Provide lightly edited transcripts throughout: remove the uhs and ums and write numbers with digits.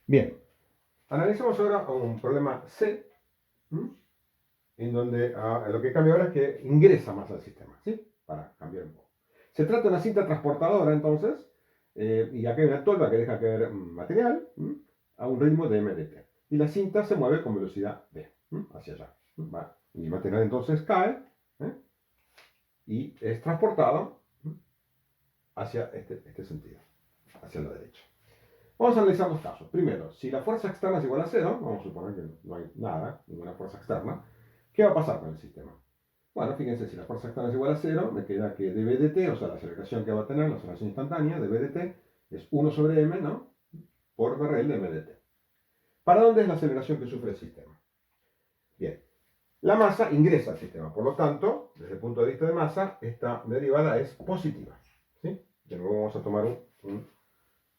Bien, analicemos ahora un problema C, ¿m? En donde lo que cambia ahora es que ingresa más al sistema, ¿sí? Para cambiar un poco. Se trata de una cinta transportadora, entonces, y acá hay una tolva que deja caer material a un ritmo de mdt. Y la cinta se mueve con velocidad v, hacia allá. Va. Y el material entonces cae ¿eh? Y es transportado hacia este sentido, hacia la derecha. Vamos a analizar dos casos. Primero, si la fuerza externa es igual a cero, vamos a suponer que no hay nada, ninguna fuerza externa, ¿qué va a pasar con el sistema? Bueno, fíjense, si la fuerza externa es igual a cero, me queda que dv dt, o sea, la aceleración que va a tener, la aceleración instantánea, dv dt, es 1 sobre m, ¿no? Por Brel de mdt. ¿Para dónde es la aceleración que sufre el sistema? Bien, la masa ingresa al sistema, por lo tanto, desde el punto de vista de masa, esta derivada es positiva. ¿Sí? De nuevo vamos a tomar un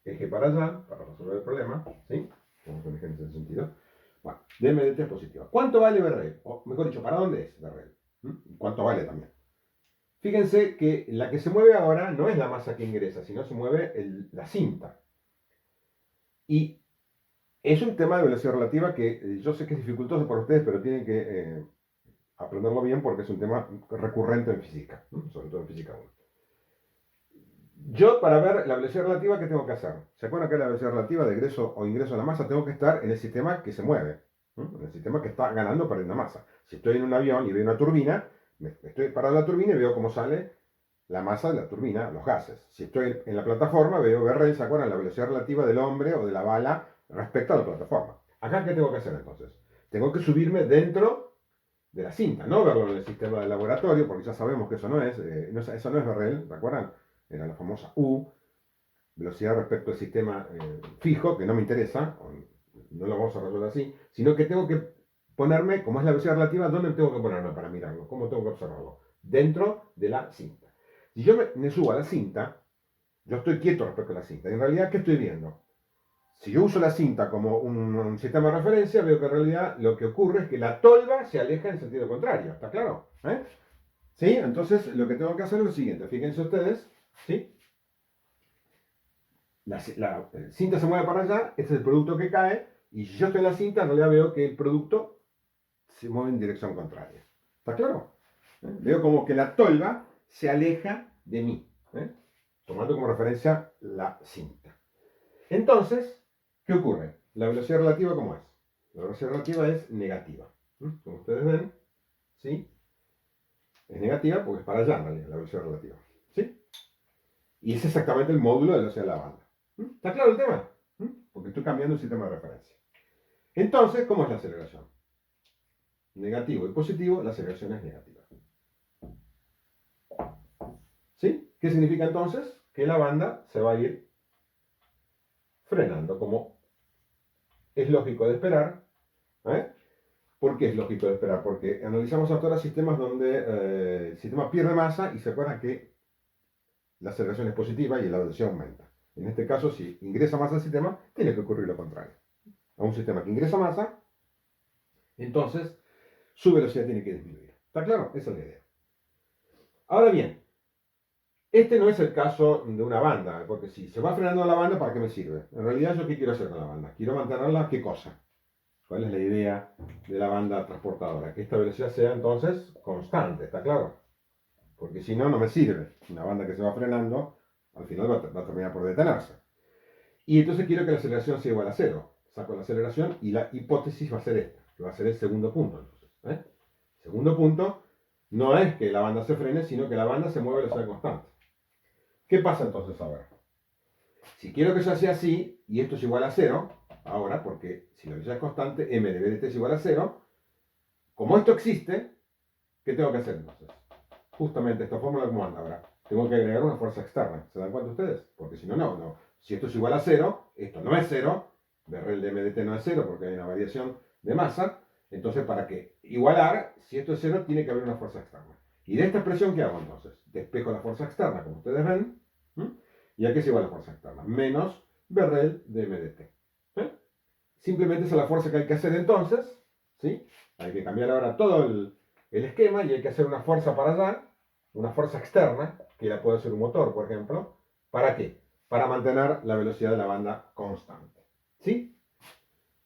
eje para allá, para resolver el problema. ¿Sí? Tenemos un eje en ese sentido. Bueno, dmdt es positiva. ¿Cuánto vale Brel? O mejor dicho, ¿para dónde es Brel? ¿Cuánto vale también? Fíjense que la que se mueve ahora no es la masa que ingresa, sino se mueve la cinta. Y es un tema de velocidad relativa que yo sé que es dificultoso para ustedes, pero tienen que aprenderlo bien porque es un tema recurrente en física, sobre todo en física 1. Yo, para ver la velocidad relativa, ¿qué tengo que hacer? ¿Se acuerdan que la velocidad relativa de egreso o ingreso a la masa? Tengo que estar en el sistema que se mueve, en el sistema que está ganando para una masa. Si estoy en un avión y veo una turbina, estoy parado en la turbina y veo cómo sale la masa de la turbina, los gases. Si estoy en la plataforma, veo BR, ¿se acuerdan? La velocidad relativa del hombre o de la bala respecto a la plataforma. Acá, ¿qué tengo que hacer entonces? Tengo que subirme dentro de la cinta, no verlo en el sistema del laboratorio, porque ya sabemos que eso no es, eso no es BRL, ¿se acuerdan? Era la famosa U, velocidad respecto al sistema fijo, que no me interesa, no lo vamos a resolver así, sino que tengo que ponerme, como es la velocidad relativa, ¿dónde tengo que ponerme para mirarlo? ¿Cómo tengo que observarlo? Dentro de la cinta. Si yo me subo a la cinta, yo estoy quieto respecto a la cinta. En realidad, ¿qué estoy viendo? Si yo uso la cinta como un sistema de referencia, veo que en realidad lo que ocurre es que la tolva se aleja en sentido contrario. ¿Está claro? ¿Sí? Entonces, lo que tengo que hacer es lo siguiente. Fíjense ustedes, ¿sí? La cinta se mueve para allá, este es el producto que cae, y si yo estoy en la cinta, en realidad veo que el producto se mueve en dirección contraria. ¿Está claro? Veo como que la tolva se aleja de mí, tomando como referencia la cinta. Entonces, ¿qué ocurre? La velocidad relativa, ¿cómo es? La velocidad relativa es negativa. Como ustedes ven, ¿sí? Es negativa porque es para allá, en realidad, la velocidad relativa. ¿Sí? Y es exactamente el módulo de la velocidad de la banda. ¿Está claro el tema? Porque estoy cambiando el sistema de referencia. Entonces, ¿cómo es la aceleración? Negativo y positivo, la aceleración es negativa. ¿Sí? ¿Qué significa entonces? Que la banda se va a ir frenando, como es lógico de esperar. ¿Por qué es lógico de esperar? Porque analizamos hasta ahora sistemas donde el sistema pierde masa y se acuerdan que la aceleración es positiva y la velocidad aumenta. En este caso, si ingresa masa al sistema, tiene que ocurrir lo contrario. A un sistema que ingresa masa, entonces su velocidad tiene que disminuir. ¿Está claro? Esa es la idea. Ahora bien, este no es el caso de una banda, porque si se va frenando la banda, ¿para qué me sirve? En realidad, ¿yo qué quiero hacer con la banda? Quiero mantenerla, ¿qué cosa? ¿Cuál es la idea de la banda transportadora? Que esta velocidad sea entonces constante, ¿está claro? Porque si no, no me sirve. Una banda que se va frenando, al final va a terminar por detenerse. Y entonces quiero que la aceleración sea igual a cero. Saco la aceleración y la hipótesis va a ser esta, que va a ser el segundo punto. Entonces, segundo punto no es que la banda se frene, sino que la banda se mueve a velocidad constante. ¿Qué pasa entonces ahora? Si quiero que eso sea así, y esto es igual a cero, ahora, porque si la velocidad es constante, m de dt es igual a cero, como esto existe, ¿qué tengo que hacer entonces? Justamente esta fórmula, ¿cómo anda ahora? Tengo que agregar una fuerza externa. ¿Se dan cuenta ustedes? Porque si no, no. Si esto es igual a cero, esto no es cero, BRL de MDT no es cero porque hay una variación de masa. Entonces, para que igualar, si esto es cero, tiene que haber una fuerza externa. ¿Y de esta expresión qué hago entonces? Despejo la fuerza externa, como ustedes ven. ¿Y a qué es igual la fuerza externa? Menos BRL de MDT. Simplemente esa es la fuerza que hay que hacer entonces. ¿Sí? Hay que cambiar ahora todo el esquema y hay que hacer una fuerza para allá, una fuerza externa, que ya puede ser un motor, por ejemplo. ¿Para qué? Para mantener la velocidad de la banda constante. ¿Sí?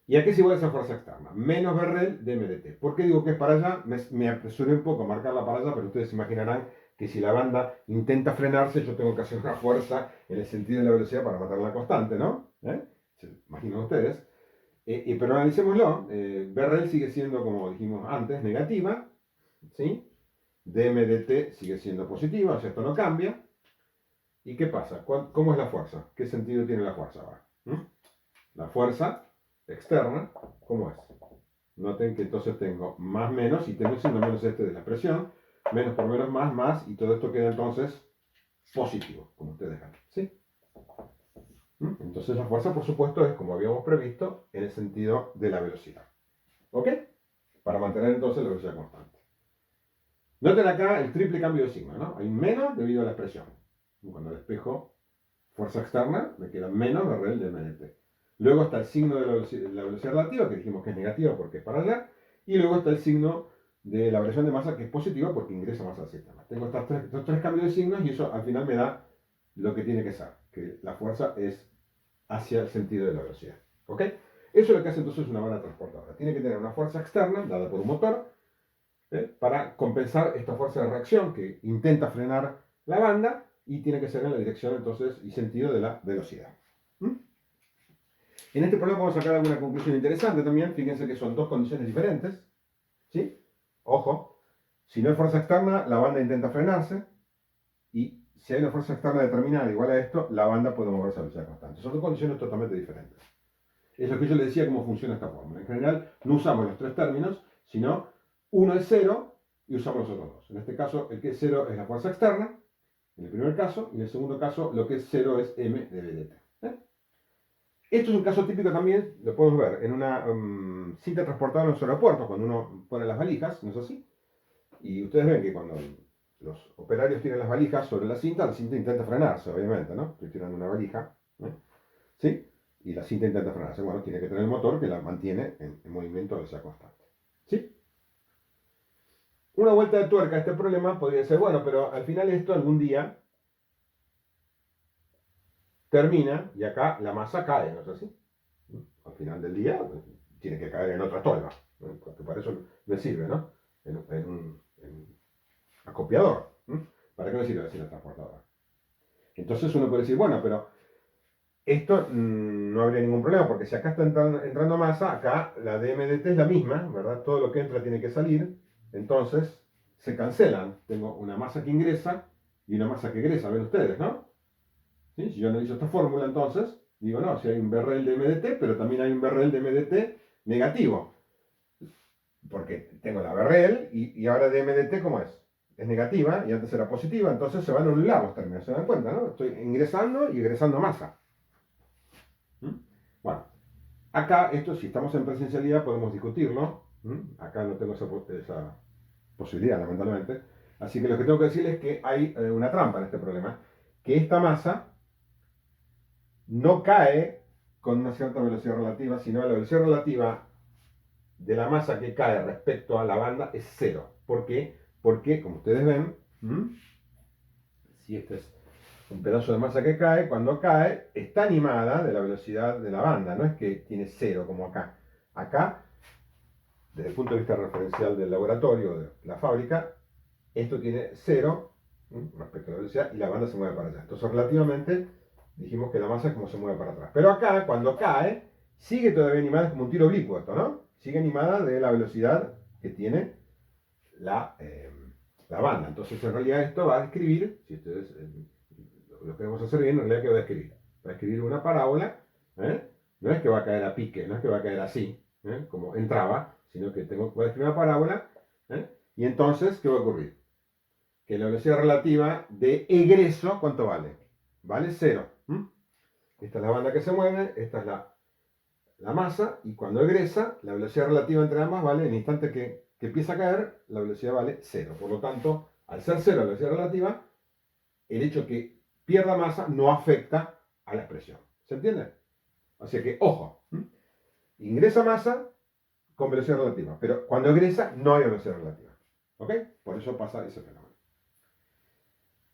¿Y a qué es igual esa fuerza externa? Menos Berrel de MDT. ¿Por qué digo que es para allá? Me apresuré un poco a marcarla para allá, pero ustedes imaginarán que si la banda intenta frenarse, yo tengo que hacer una fuerza en el sentido de la velocidad para mantenerla constante, ¿no? ¿Se imaginan ustedes? Pero analicémoslo. Berrel sigue siendo, como dijimos antes, negativa, ¿sí? DMDT sigue siendo positiva, o sea, esto no cambia. ¿Y qué pasa? ¿Cómo es la fuerza? ¿Qué sentido tiene la fuerza ahora? La fuerza externa, ¿cómo es? Noten que entonces tengo más menos y tengo signo menos este de la presión, menos por menos más, más, y todo esto queda entonces positivo, como ustedes ven. ¿Sí? Entonces la fuerza, por supuesto, es como habíamos previsto en el sentido de la velocidad. ¿Ok? Para mantener entonces la velocidad constante. Noten acá el triple cambio de signo, ¿no? Hay menos debido a la expresión. Cuando despejo fuerza externa, me queda menos Berrel de MDT. Luego está el signo de la velocidad relativa, que dijimos que es negativa porque es para allá. Y luego está el signo de la variación de masa, que es positiva porque ingresa masa al sistema. Tengo estos tres cambios de signos y eso al final me da lo que tiene que ser, que la fuerza es hacia el sentido de la velocidad. ¿Ok? Eso es lo que hace entonces una banda transportadora. Tiene que tener una fuerza externa dada por un motor para compensar esta fuerza de reacción que intenta frenar la banda y tiene que ser en la dirección entonces y sentido de la velocidad. En este problema podemos sacar alguna conclusión interesante también. Fíjense que son dos condiciones diferentes. ¿Sí? Ojo, si no hay fuerza externa, la banda intenta frenarse. Y si hay una fuerza externa determinada igual a esto, la banda puede moverse a velocidad constante. Son dos condiciones totalmente diferentes. Es lo que yo les decía cómo funciona esta fórmula. En general, no usamos los tres términos, sino uno es cero y usamos los otros dos. En este caso, el que es cero es la fuerza externa, en el primer caso, y en el segundo caso, lo que es cero es m de VDT. Esto es un caso típico también, lo podemos ver en una cinta transportadora en los aeropuertos, cuando uno pone las valijas, ¿no es así? Y ustedes ven que cuando los operarios tienen las valijas sobre la cinta intenta frenarse, obviamente, ¿no? Estoy tirando una valija, ¿sí? Y la cinta intenta frenarse. Bueno, tiene que tener el motor que la mantiene en movimiento a velocidad constante. ¿Sí? Una vuelta de tuerca a este problema podría ser, bueno, pero al final esto algún día termina y acá la masa cae, ¿no es así? Al final del día tiene que caer en otra tolva, ¿no? Porque para eso me sirve, ¿no? En un acopiador. ¿Para qué me sirve la cinta transportadora? Entonces uno puede decir, bueno, pero esto no habría ningún problema, porque si acá está entrando masa, acá la DMDT es la misma, ¿verdad? Todo lo que entra tiene que salir, entonces se cancelan. Tengo una masa que ingresa y una masa que egresa, ven ustedes, ¿no? ¿Sí? Si yo analizo esta fórmula, entonces, digo, no, si hay un BRL de MDT, pero también hay un BRL de MDT negativo, porque tengo la BRL y ahora de MDT, ¿cómo es? Es negativa y antes era positiva, entonces se van a anular los términos, ¿se dan cuenta, no? Estoy ingresando y egresando masa. Bueno, acá, esto si estamos en presencialidad podemos discutirlo. Acá no tengo esa posibilidad, lamentablemente. Así que lo que tengo que decir es que hay una trampa en este problema. Que esta masa no cae con una cierta velocidad relativa, sino la velocidad relativa de la masa que cae respecto a la banda es cero. ¿Por qué? Porque, como ustedes ven, si este es un pedazo de masa que cae, cuando cae, está animada de la velocidad de la banda, no es que tiene cero como acá. Acá, desde el punto de vista referencial del laboratorio, de la fábrica, esto tiene cero respecto a la velocidad y la banda se mueve para allá. Entonces, relativamente, dijimos que la masa es como se mueve para atrás. Pero acá, cuando cae, sigue todavía animada, es como un tiro oblicuo esto, ¿no? Sigue animada de la velocidad que tiene la banda. Entonces, en realidad, esto va a describir, si ustedes lo queremos hacer bien, en realidad, ¿qué va a escribir? Va a escribir una parábola, no es que va a caer a pique, no es que va a caer así, como entraba, sino que voy a escribir una parábola, y entonces, ¿qué va a ocurrir? Que la velocidad relativa de egreso, ¿cuánto vale? Vale cero. Esta es la banda que se mueve, esta es la masa, y cuando egresa, la velocidad relativa entre ambas vale, en el instante que empieza a caer, la velocidad vale cero. Por lo tanto, al ser cero la velocidad relativa, el hecho que pierda masa no afecta a la expresión. ¿Se entiende? Así que, ojo, ingresa masa con velocidad relativa, pero cuando egresa no hay velocidad relativa. ¿Ok? Por eso pasa ese fenómeno.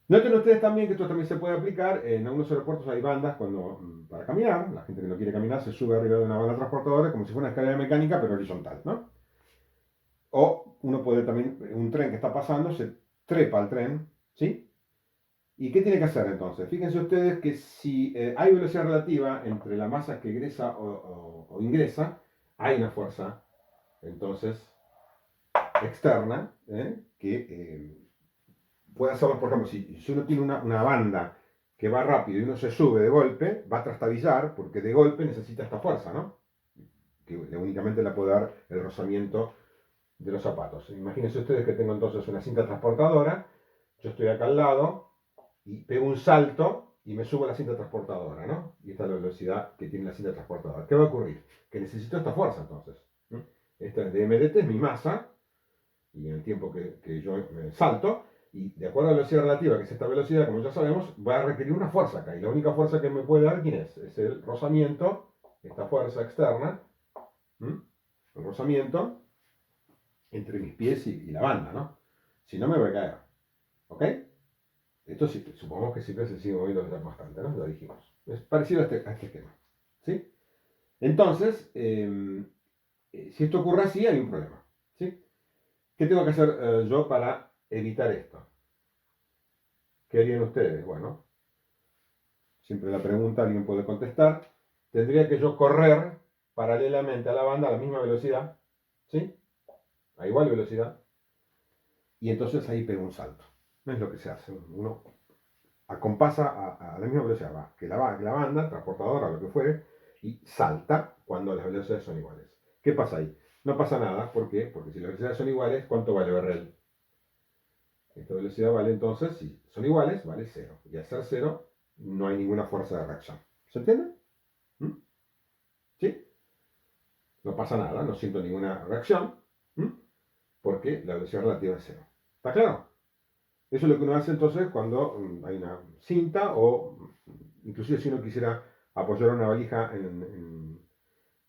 Noten ustedes también que esto también se puede aplicar en algunos aeropuertos. Hay bandas para caminar. La gente que no quiere caminar se sube arriba de una banda transportadora como si fuera una escalera mecánica, pero horizontal, ¿no? O uno puede también, un tren que está pasando, se trepa al tren, ¿sí? ¿Y qué tiene que hacer entonces? Fíjense ustedes que si hay velocidad relativa entre la masa que egresa o ingresa, hay una fuerza, entonces, externa, que puede hacerlo, por ejemplo, si uno tiene una banda que va rápido y uno se sube de golpe, va a trastabillar, porque de golpe necesita esta fuerza, ¿no? Que únicamente la puede dar el rozamiento de los zapatos. Imagínense ustedes que tengo entonces una cinta transportadora, yo estoy acá al lado y pego un salto y me subo a la cinta transportadora, ¿no? Y esta es la velocidad que tiene la cinta transportadora. ¿Qué va a ocurrir? Que necesito esta fuerza entonces. Esta es dmdt, es mi masa, y en el tiempo que yo salto, y de acuerdo a la velocidad relativa, que es esta velocidad, como ya sabemos, va a requerir una fuerza acá. Y la única fuerza que me puede dar, ¿quién es? Es el rozamiento, esta fuerza externa, el rozamiento entre mis pies y la banda, ¿no? Si no me voy a caer. ¿Ok? Esto sí, supongamos que siempre se sigue moviendo bastante, ¿no? Lo dijimos. Es parecido a este esquema. ¿Sí? Entonces, si esto ocurre así, hay un problema. ¿Sí? ¿Qué tengo que hacer yo para evitar esto? ¿Qué harían ustedes? Bueno, siempre la pregunta alguien puede contestar. Tendría que yo correr paralelamente a la banda a la misma velocidad, ¿sí? A igual velocidad. Y entonces ahí pego un salto. No es lo que se hace. Uno acompasa a la misma velocidad va, que la banda, transportadora o lo que fuere, y salta cuando las velocidades son iguales. ¿Qué pasa ahí? No pasa nada. ¿Por qué? Porque si las velocidades son iguales, ¿cuánto vale RL? Esta velocidad vale entonces, si son iguales, vale 0. Y al ser 0, no hay ninguna fuerza de reacción. ¿Se entiende? ¿Mm? ¿Sí? No pasa nada, no siento ninguna reacción, porque la velocidad relativa es 0. ¿Está claro? Eso es lo que uno hace entonces cuando hay una cinta o inclusive si uno quisiera apoyar una valija en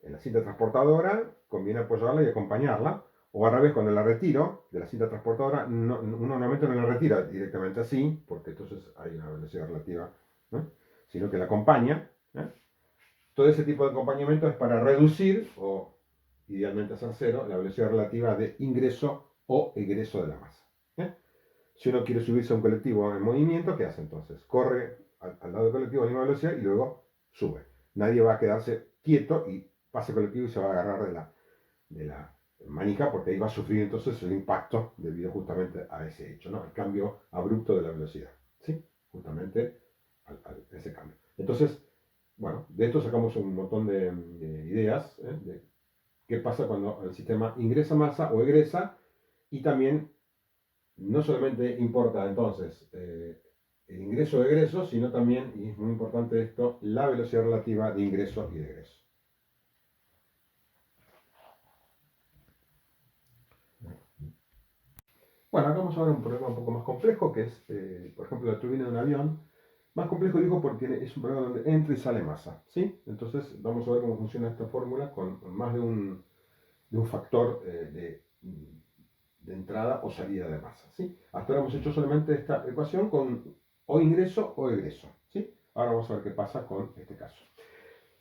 la cinta transportadora, conviene apoyarla y acompañarla. O al revés, cuando la retiro de la cinta transportadora, uno normalmente no la retira directamente así, porque entonces hay una velocidad relativa, ¿no? Sino que la acompaña. Todo ese tipo de acompañamiento es para reducir, o idealmente hacer 0, la velocidad relativa de ingreso o egreso de la masa. Si uno quiere subirse a un colectivo en movimiento, ¿qué hace entonces? Corre al lado del colectivo a la misma velocidad y luego sube. Nadie va a quedarse quieto y pasa el colectivo y se va a agarrar de la manija, porque ahí va a sufrir entonces el impacto debido justamente a ese hecho, ¿no? El cambio abrupto de la velocidad. ¿Sí? Justamente a ese cambio. Entonces, bueno, de esto sacamos un montón de ideas, de qué pasa cuando el sistema ingresa masa o egresa, y también no solamente importa entonces el ingreso o egreso, sino también, y es muy importante esto, la velocidad relativa de ingreso y de egreso. Bueno, acá vamos a ver un problema un poco más complejo, que es, por ejemplo, la turbina de un avión. Más complejo digo porque es un problema donde entra y sale masa, ¿sí? Entonces vamos a ver cómo funciona esta fórmula con más de un factor de entrada o salida de masa, ¿sí? Hasta ahora hemos hecho solamente esta ecuación con o ingreso o egreso, ¿sí? Ahora vamos a ver qué pasa con este caso.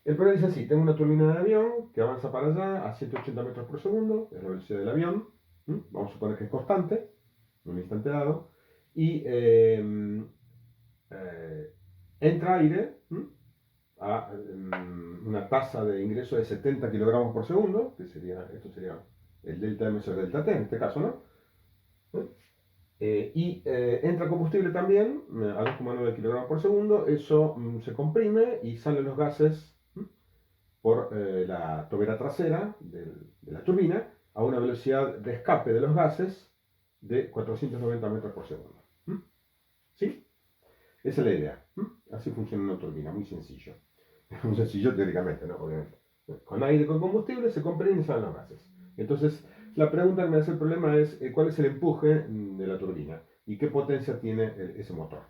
El problema dice así: tengo una turbina de avión que avanza para allá a 180 metros por segundo, es la velocidad del avión, vamos a suponer que es constante, en un instante dado, y entra aire a una tasa de ingreso de 70 kilogramos por segundo, que esto sería el delta M sobre delta T en este caso, ¿no? Y entra combustible también a 2,9 kilogramos por segundo, eso se comprime y salen los gases por la tobera trasera de la turbina a una velocidad de escape de los gases de 490 metros por segundo. ¿Sí? Esa es la idea. Así funciona una turbina, muy sencillo. Muy sencillo teóricamente, ¿no? Obviamente. Con aire, con combustible, se comprime y salen los gases. Entonces, la pregunta que me hace el problema es cuál es el empuje de la turbina y qué potencia tiene ese motor.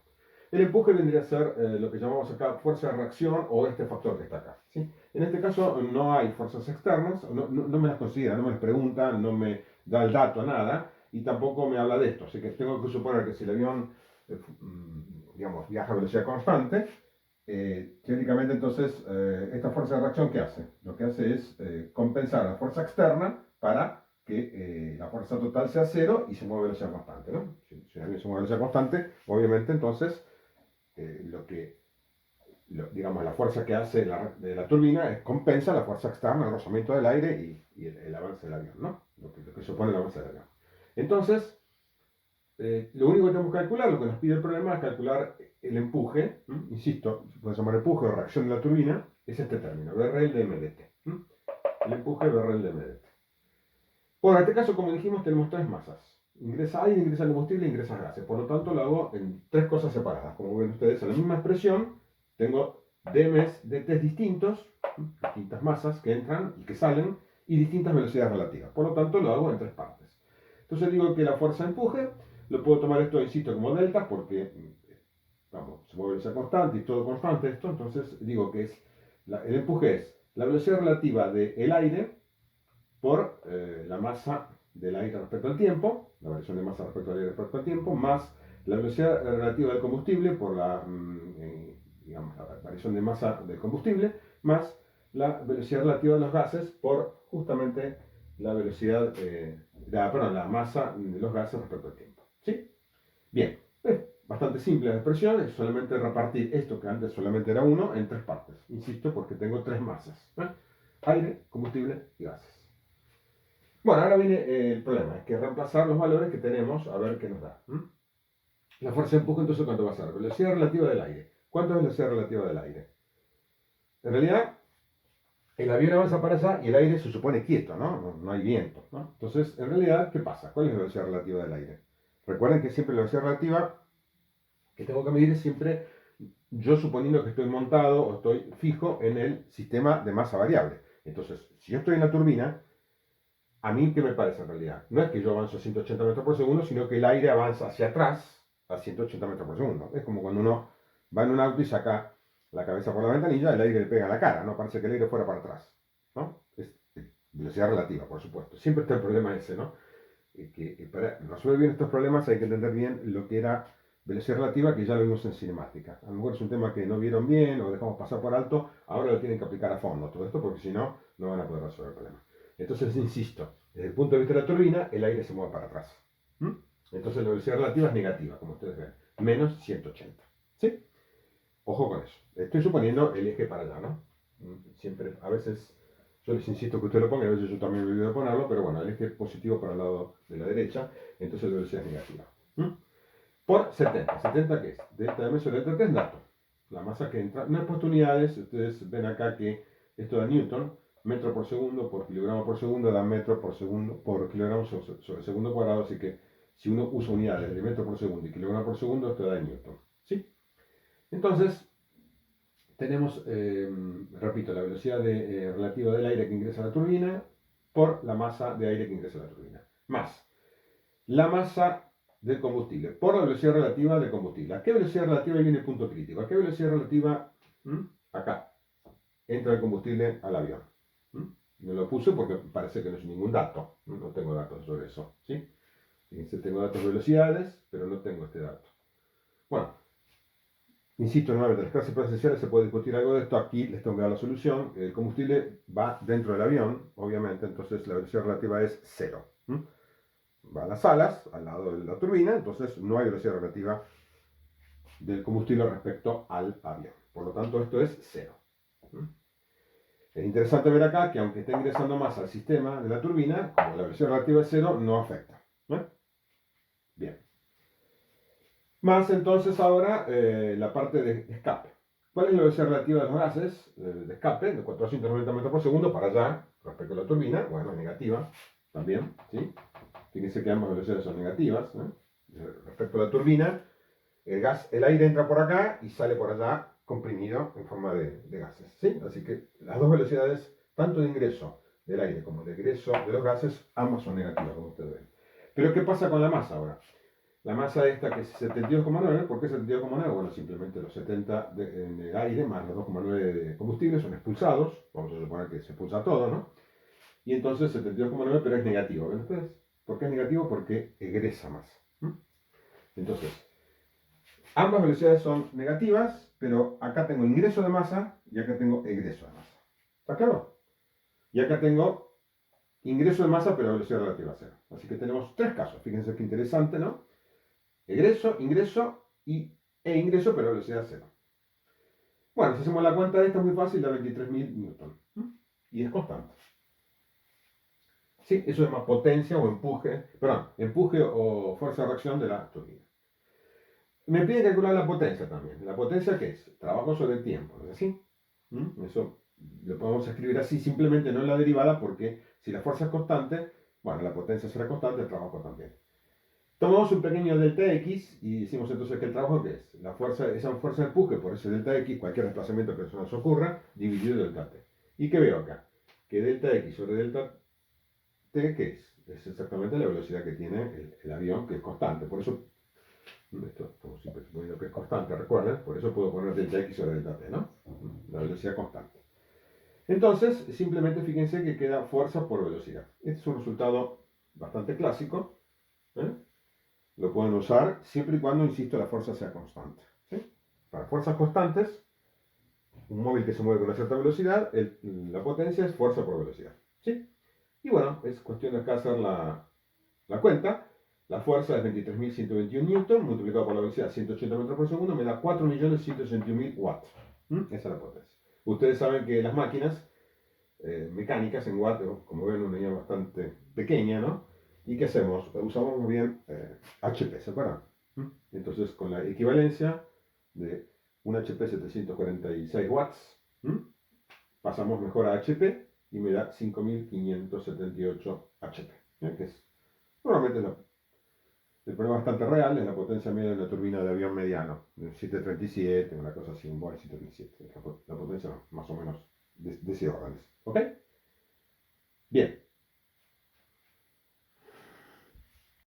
El empuje vendría a ser lo que llamamos acá fuerza de reacción o este factor que está acá, ¿sí? En este caso no hay fuerzas externas, no me las considera, no me las pregunta, no me da el dato, nada, y tampoco me habla de esto. Así que tengo que suponer que si el avión digamos, viaja a velocidad constante, teóricamente entonces esta fuerza de reacción, ¿qué hace? Lo que hace es compensar la fuerza externa para que la fuerza total sea cero y se mueve a velocidad constante, ¿no? Si alguien se mueve a velocidad constante, obviamente entonces digamos, la fuerza que hace de la turbina compensa la fuerza externa, el rozamiento del aire y el avance del avión, ¿no? Lo que supone el avance del avión. Entonces, lo único que tenemos que calcular, lo que nos pide el problema es calcular el empuje, insisto, se puede llamar empuje o reacción de la turbina, es este término, BRL de MDT. El empuje BRL de MDT. Bueno, en este caso, como dijimos, tenemos tres masas. Ingresa aire, ingresa combustible, ingresa gases. Por lo tanto, lo hago en tres cosas separadas. Como ven ustedes, en la misma expresión tengo DTs distintos, distintas masas que entran y que salen, y distintas velocidades relativas. Por lo tanto, lo hago en tres partes. Entonces digo que la fuerza de empuje, lo puedo tomar esto, insisto, como delta, porque vamos, se mueve velocidad constante y todo constante esto. Entonces digo que el empuje es la velocidad relativa del aire por la masa del aire respecto al tiempo, la variación de masa respecto al aire respecto al tiempo, más la velocidad relativa del combustible por digamos, la variación de masa del combustible, más la velocidad relativa de los gases por justamente la velocidad, perdón, la masa de los gases respecto al tiempo. ¿Sí? Bien, es bastante simple la expresión, es solamente repartir esto que antes solamente era uno en tres partes. Insisto, porque tengo tres masas: aire, combustible y gases. Bueno, ahora viene el problema, es que reemplazar los valores que tenemos a ver qué nos da. La fuerza de empuje, entonces, ¿cuánto va a ser? Velocidad relativa del aire. ¿Cuánto es velocidad relativa del aire? En realidad, el avión avanza para allá y el aire se supone quieto, ¿no? No hay viento, ¿no? Entonces, en realidad, ¿qué pasa? ¿Cuál es la velocidad relativa del aire? Recuerden que siempre la velocidad relativa que tengo que medir es siempre yo suponiendo que estoy montado o estoy fijo en el sistema de masa variable. Entonces, si yo estoy en la turbina, a mí, ¿qué me parece en realidad? No es que yo avanzo a 180 metros por segundo, sino que el aire avanza hacia atrás a 180 metros por segundo. Es como cuando uno va en un auto y saca la cabeza por la ventanilla, el aire le pega a la cara, ¿no? Parece que el aire fuera para atrás, ¿no? Es velocidad relativa, por supuesto. Siempre está el problema ese, ¿no? Que para resolver bien estos problemas hay que entender bien lo que era velocidad relativa, que ya lo vimos en cinemática. A lo mejor es un tema que no vieron bien o dejamos pasar por alto, ahora lo tienen que aplicar a fondo todo esto, porque si no, no van a poder resolver el problema. Entonces, insisto, desde el punto de vista de la turbina, el aire se mueve para atrás. Entonces la velocidad relativa es negativa, como ustedes ven, menos 180. ¿Sí? Ojo con eso. Estoy suponiendo el eje para allá, ¿no? Siempre, a veces, yo les insisto que ustedes lo pongan, a veces yo también me olvido de ponerlo, pero bueno, el eje positivo para el lado de la derecha, entonces la velocidad es negativa. Por 70. ¿70 qué es? Delta de meso, delta es dato. La masa que entra. No he puesto unidades, ustedes ven acá que esto da Newton, metro por segundo por kilogramo por segundo da metro por segundo por kilogramo sobre segundo cuadrado, así que si uno usa unidades de metro por segundo y kilogramo por segundo, esto da Newton. ¿Sí? Entonces, tenemos, repito, la velocidad relativa del aire que ingresa a la turbina por la masa de aire que ingresa a la turbina. Más la masa del combustible por la velocidad relativa del combustible. ¿A qué velocidad relativa viene el punto crítico? ¿A qué velocidad relativa? Acá entra el combustible al avión. No lo puse porque parece que no es ningún dato. No tengo datos sobre eso. ¿Sí? Fíjense, tengo datos de velocidades, pero no tengo este dato. Bueno, insisto nuevamente, en las clases presenciales se puede discutir algo de esto. Aquí les tengo que dar la solución. El combustible va dentro del avión, obviamente, entonces la velocidad relativa es cero. Va a las alas, al lado de la turbina, entonces no hay velocidad relativa del combustible respecto al avión. Por lo tanto, esto es cero. Es interesante ver acá que aunque esté ingresando más al sistema de la turbina, como la velocidad relativa es cero, no afecta. Bien. Más entonces ahora la parte de escape. ¿Cuál es la velocidad relativa de los gases de escape? De 490 metros por segundo para allá, respecto a la turbina. Bueno, negativa también, ¿sí? Fíjense que ambas velocidades son negativas. Respecto a la turbina, el aire entra por acá y sale por allá comprimido en forma de gases. ¿Sí? Así que las dos velocidades, tanto de ingreso del aire como de egreso de los gases, ambas son negativas, como ustedes ven. Pero ¿qué pasa con la masa ahora? La masa esta que es 72,9, ¿por qué 72,9? Bueno, simplemente los 70 de aire más los 2,9 de combustible son expulsados. Vamos a suponer que se expulsa todo, ¿no? Y entonces 72,9, pero es negativo. ¿Ven ustedes? ¿Por qué es negativo? Porque egresa más. Entonces, Ambas velocidades son negativas, pero acá tengo ingreso de masa y acá tengo egreso de masa. ¿Está claro? Y acá tengo ingreso de masa, pero a velocidad relativa a cero. Así que tenemos tres casos. Fíjense qué interesante, ¿no? Egreso, ingreso e ingreso, pero a velocidad cero. Bueno, si hacemos la cuenta de esta, es muy fácil, da 23.000 newton. Y es constante. Sí, eso es más potencia o empuje, perdón, empuje o fuerza de reacción de la turbina. Me pide calcular la potencia también. ¿La potencia qué es? Trabajo sobre el tiempo, ¿no es así? Eso lo podemos escribir así, simplemente no en la derivada, porque si la fuerza es constante, bueno, la potencia será constante, el trabajo también. Tomamos un pequeño delta X y decimos entonces que el trabajo ¿qué es? La fuerza, esa fuerza de empuje por ese delta X, cualquier desplazamiento que se nos ocurra, dividido delta T. ¿Y qué veo acá? Que delta X sobre delta T, ¿qué es? Es exactamente la velocidad que tiene el avión, que es constante. Por eso, esto estamos siempre suponiendo que es constante, recuerden, por eso puedo poner delta X sobre delta T, ¿no? La velocidad constante. Entonces, simplemente fíjense que queda fuerza por velocidad. Este es un resultado bastante clásico, ¿eh? Lo pueden usar siempre y cuando, insisto, la fuerza sea constante. ¿Sí? Para fuerzas constantes, un móvil que se mueve con una cierta velocidad, la potencia es fuerza por velocidad. ¿Sí? Y bueno, es cuestión de acá hacer la cuenta. La fuerza es 23.121 newton multiplicado por la velocidad 180 metros por segundo me da 4.161.000 watts. Esa es la potencia. Ustedes saben que las máquinas mecánicas en watts, como ven, una unidad bastante pequeña, ¿no? ¿Y qué hacemos? Usamos muy bien HP, ¿se acuerdan? Entonces, con la equivalencia de un HP 746 watts, pasamos mejor a HP y me da 5.578 HP, que es normalmente el problema bastante real, es la potencia media de una turbina de avión mediano, de 737, una cosa así, un Boeing 737, la potencia más o menos de ese orden. ¿Ok? Bien.